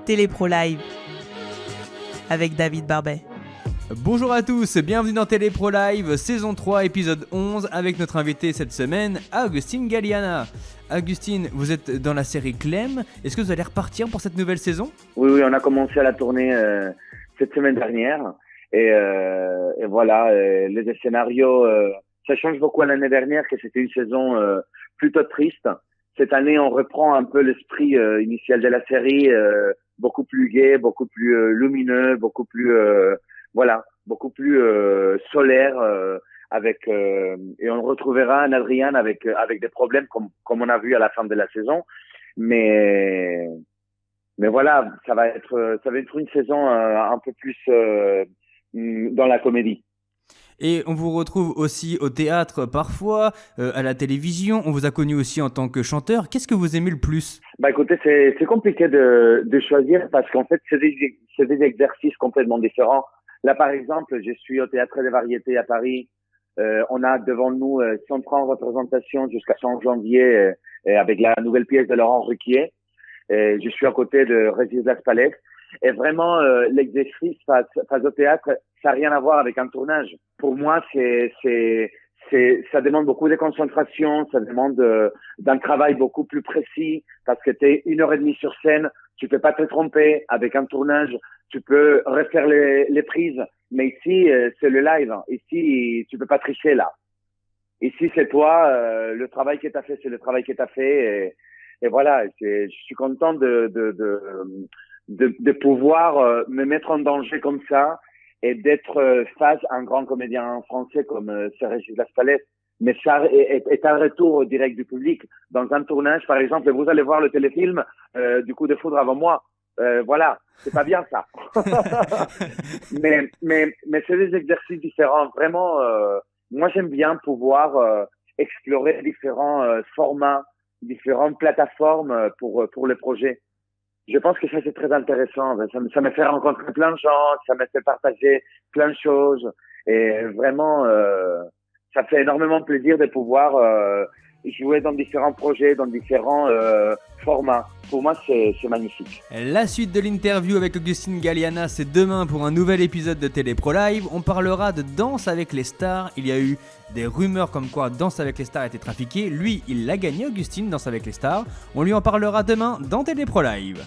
Télépro Live avec David Barbet. Bonjour à tous, bienvenue dans Télépro Live, saison 3, épisode 11, avec notre invité cette semaine, Agustín Galeana. Agustín, vous êtes dans la série Clem, est-ce que vous allez repartir pour cette nouvelle saison ? Oui, on a commencé à la tourner cette semaine dernière, et voilà, les scénarios, ça change beaucoup à l'année dernière, que c'était une saison plutôt triste. Cette année, on reprend un peu l'esprit initial de la série, beaucoup plus gai, beaucoup plus lumineux, beaucoup plus beaucoup plus solaire, avec et on retrouvera un Adrián avec des problèmes comme on a vu à la fin de la saison, mais voilà, ça va être une saison un peu plus dans la comédie. Et on vous retrouve aussi au théâtre parfois, à la télévision. On vous a connu aussi en tant que chanteur. Qu'est-ce que vous aimez le plus ? Bah écoutez, c'est compliqué de choisir parce qu'en fait c'est des exercices complètement différents. Là par exemple, je suis au Théâtre des Variétés à Paris. On a devant nous 130 représentations jusqu'à fin janvier avec la nouvelle pièce de Laurent Ruquier. Je suis à côté de Régis Laspalais. Et vraiment, l'exercice face au théâtre, ça n'a rien à voir avec un tournage. Pour moi, ça demande beaucoup de concentration, ça demande d'un travail beaucoup plus précis, parce que t'es 1h30 sur scène, tu peux pas te tromper. Avec un tournage, tu peux refaire les prises, mais ici, c'est le live. Ici, tu peux pas tricher, là. Ici, c'est toi, le travail que t'as fait, c'est le travail que t'as fait, et voilà, je suis content de pouvoir me mettre en danger comme ça et d'être face à un grand comédien français comme Régis Laspalais. Mais ça est un retour direct du public. Dans un tournage, par exemple, vous allez voir le téléfilm du Coup de foudre avant moi. Voilà, c'est pas bien ça. mais c'est des exercices différents. Vraiment, moi j'aime bien pouvoir explorer différents formats, différentes plateformes pour le projet. Je pense que ça, c'est très intéressant. Ça me fait rencontrer plein de gens, ça me fait partager plein de choses. Et vraiment, ça fait énormément plaisir de pouvoir jouer dans différents projets, dans différents formats. Pour moi, c'est magnifique. La suite de l'interview avec Agustín Galeana, c'est demain pour un nouvel épisode de Télépro Live. On parlera de Danse avec les stars. Il y a eu des rumeurs comme quoi Danse avec les stars a été trafiqué. Lui, il l'a gagné, Agustín, Danse avec les stars. On lui en parlera demain dans Télépro Live.